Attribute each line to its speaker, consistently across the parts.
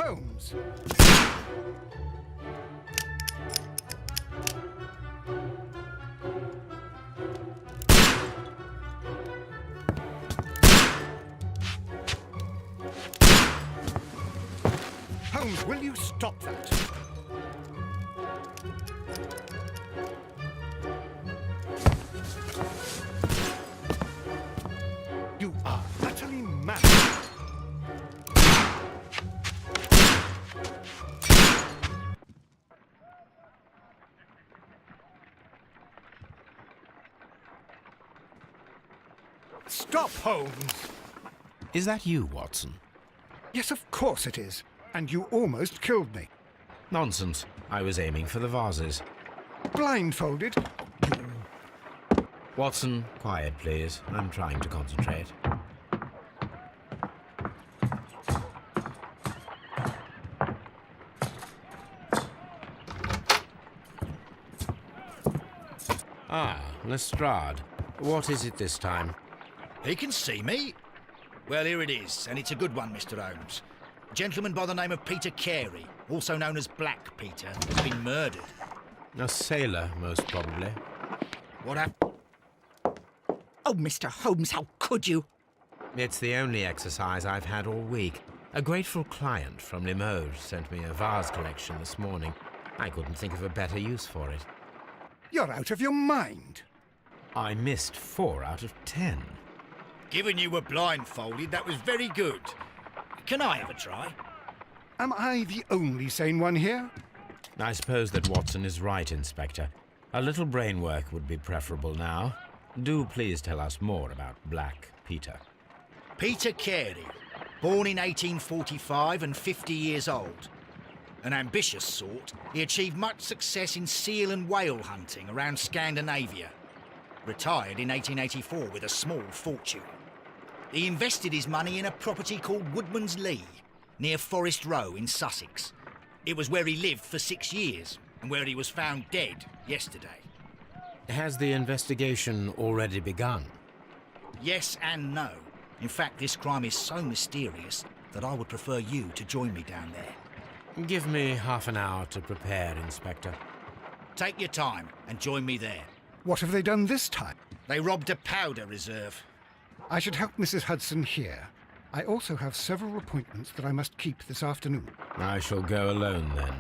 Speaker 1: Holmes! Holmes, will you stop that? You are utterly mad. Stop, Holmes!
Speaker 2: Is that you, Watson?
Speaker 1: Yes, of course it is. And you almost killed me.
Speaker 2: Nonsense. I was aiming for the vases.
Speaker 1: Blindfolded?
Speaker 2: Watson, quiet, please. I'm trying to concentrate. Ah, Lestrade. What is it this time?
Speaker 3: He can see me. Well, here it is, and it's a good one, Mr. Holmes. A gentleman by the name of Peter Carey, also known as Black Peter, has been murdered.
Speaker 2: A sailor, most probably.
Speaker 3: What happened?
Speaker 4: Oh, Mr. Holmes, how could you?
Speaker 2: It's the only exercise I've had all week. A grateful client from Limoges sent me a vase collection this morning. I couldn't think of a better use for it.
Speaker 1: You're out of your mind.
Speaker 2: I missed 4 out of 10.
Speaker 3: Given you were blindfolded, that was very good. Can I have a try?
Speaker 1: Am I the only sane one here?
Speaker 2: I suppose that Watson is right, Inspector. A little brain work would be preferable now. Do please tell us more about Black Peter.
Speaker 3: Peter Carey, born in 1845 and 50 years old. An ambitious sort, he achieved much success in seal and whale hunting around Scandinavia. Retired in 1884 with a small fortune. He invested his money in a property called Woodman's Lee, near Forest Row in Sussex. It was where he lived for 6 years, and where he was found dead yesterday.
Speaker 2: Has the investigation already begun?
Speaker 3: Yes and no. In fact, this crime is so mysterious that I would prefer you to join me down there.
Speaker 2: Give me half an hour to prepare, Inspector.
Speaker 3: Take your time and join me there.
Speaker 1: What have they done this time?
Speaker 3: They robbed a powder reserve.
Speaker 1: I should help Mrs. Hudson here. I also have several appointments that I must keep this afternoon.
Speaker 2: I shall go alone then.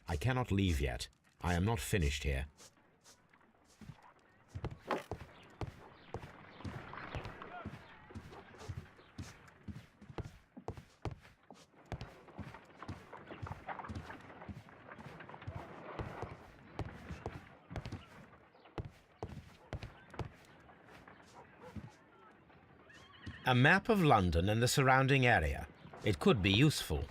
Speaker 2: I cannot leave yet. I am not finished here. A map of London and the surrounding area. It could be useful.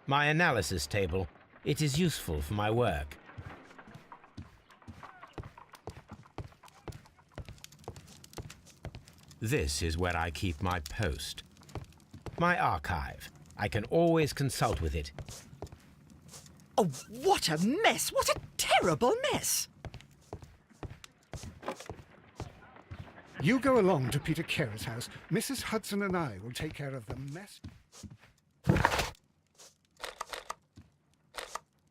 Speaker 2: My analysis table. It is useful for my work. This is where I keep my post. My archive. I can always consult with it.
Speaker 4: Oh, what a mess! What a terrible mess!
Speaker 1: You go along to Peter Carey's house. Mrs. Hudson and I will take care of the mess.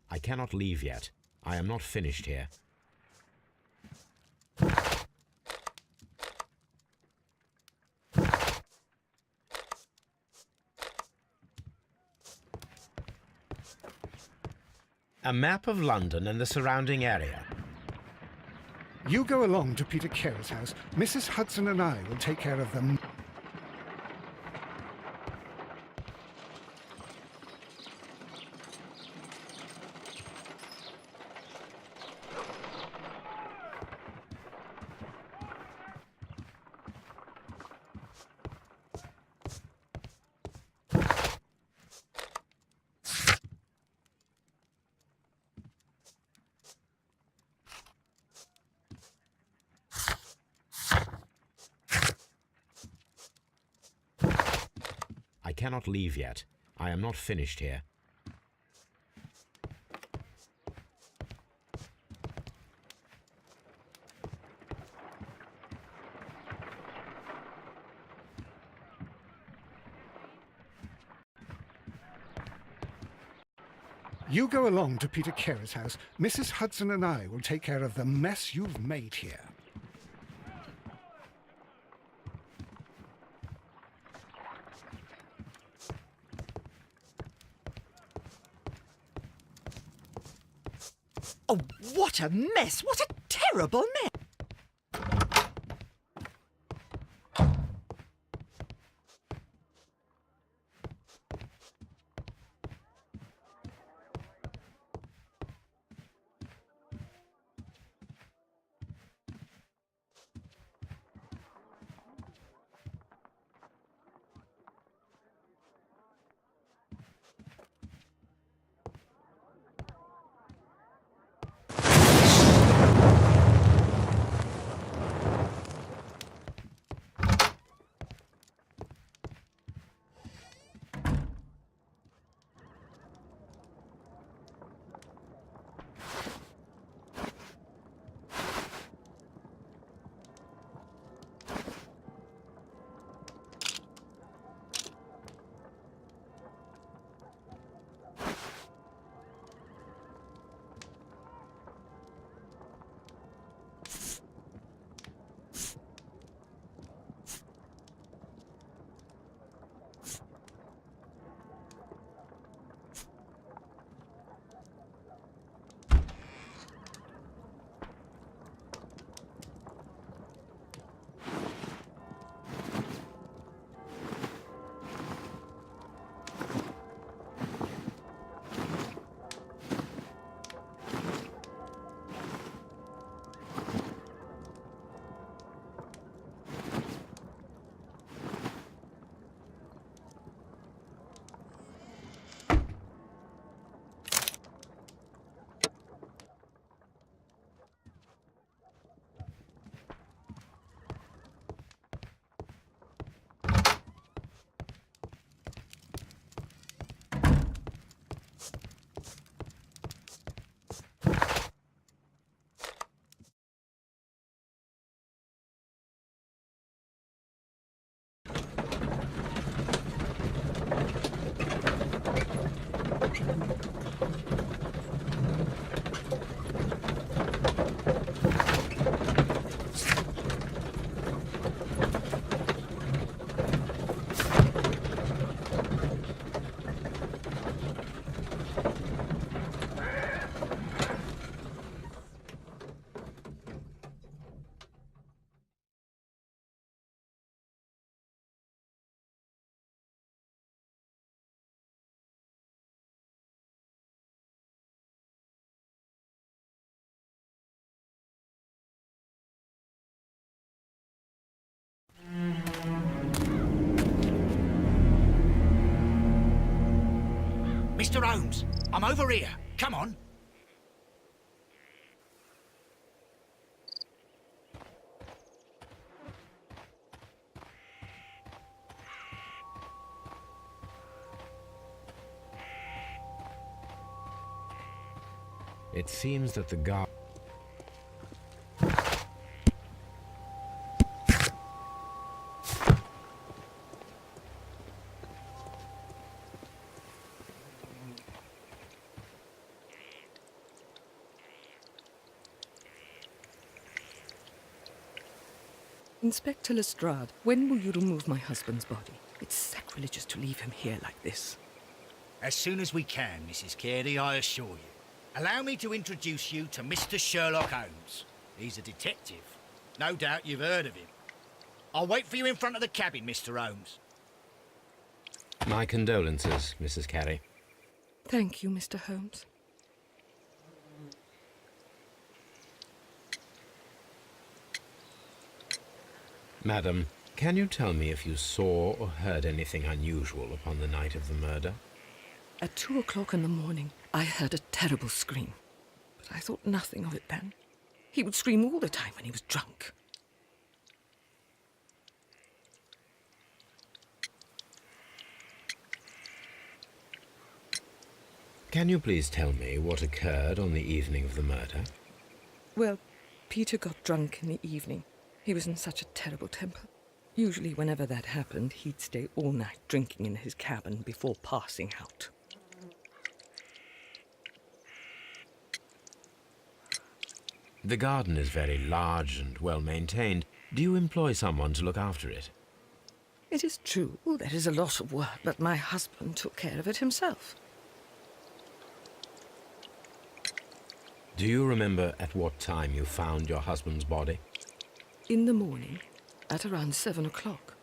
Speaker 2: I cannot leave yet. I am not finished here. A map of London and the surrounding area.
Speaker 1: You go along to Peter Carey's house. Mrs. Hudson and I will take care of them.
Speaker 2: cannot leave yet. I am not finished here.
Speaker 1: You go along to Peter Carey's house. Mrs. Hudson and I will take care of the mess you've made here.
Speaker 4: Oh, what a mess! What a terrible mess!
Speaker 3: Mr. Holmes, I'm over here. Come on.
Speaker 2: It seems that the guard...
Speaker 5: Inspector Lestrade, when will you remove my husband's body? It's sacrilegious to leave him here like this.
Speaker 3: As soon as we can, Mrs. Carey, I assure you. Allow me to introduce you to Mr. Sherlock Holmes. He's a detective. No doubt you've heard of him. I'll wait for you in front of the cabin, Mr. Holmes.
Speaker 2: My condolences, Mrs. Carey.
Speaker 5: Thank you, Mr. Holmes.
Speaker 2: Madam, can you tell me if you saw or heard anything unusual upon the night of the murder?
Speaker 5: At 2 o'clock in the morning, I heard a terrible scream. But I thought nothing of it then. He would scream all the time when he was drunk.
Speaker 2: Can you please tell me what occurred on the evening of the murder?
Speaker 5: Well, Peter got drunk in the evening. He was in such a terrible temper. Usually whenever that happened, he'd stay all night drinking in his cabin before passing out.
Speaker 2: The garden is very large and well maintained. Do you employ someone to look after it?
Speaker 5: It is true, there is a lot of work, but my husband took care of it himself.
Speaker 2: Do you remember at what time you found your husband's body?
Speaker 5: In the morning, at around 7 o'clock.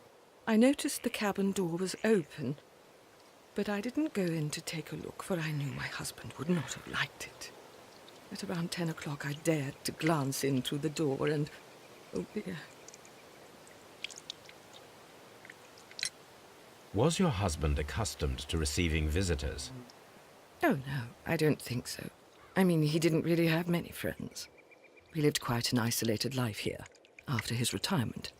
Speaker 5: I noticed the cabin door was open, but I didn't go in to take a look, for I knew my husband would not have liked it. At around 10 o'clock, I dared to glance in through the door and, oh dear.
Speaker 2: Was your husband accustomed to receiving visitors?
Speaker 5: Oh no, I don't think so. I mean, he didn't really have many friends. He lived quite an isolated life here, after his retirement.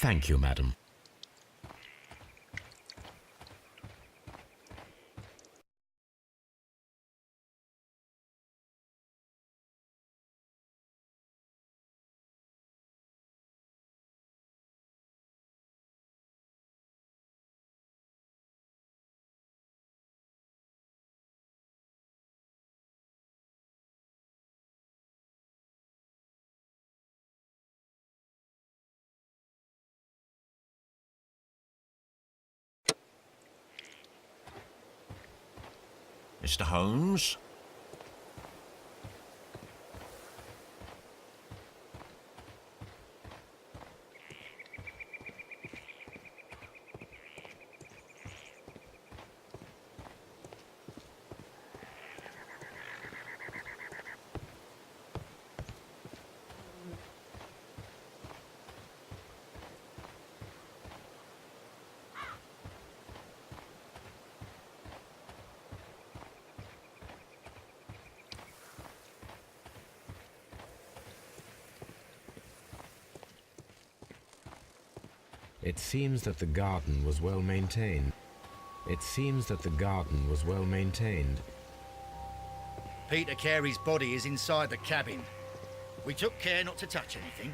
Speaker 2: Thank you, madam.
Speaker 6: Mr. Holmes?
Speaker 2: It seems that the garden was well maintained. It seems that the garden was well maintained.
Speaker 3: Peter Carey's body is inside the cabin. We took care not to touch anything.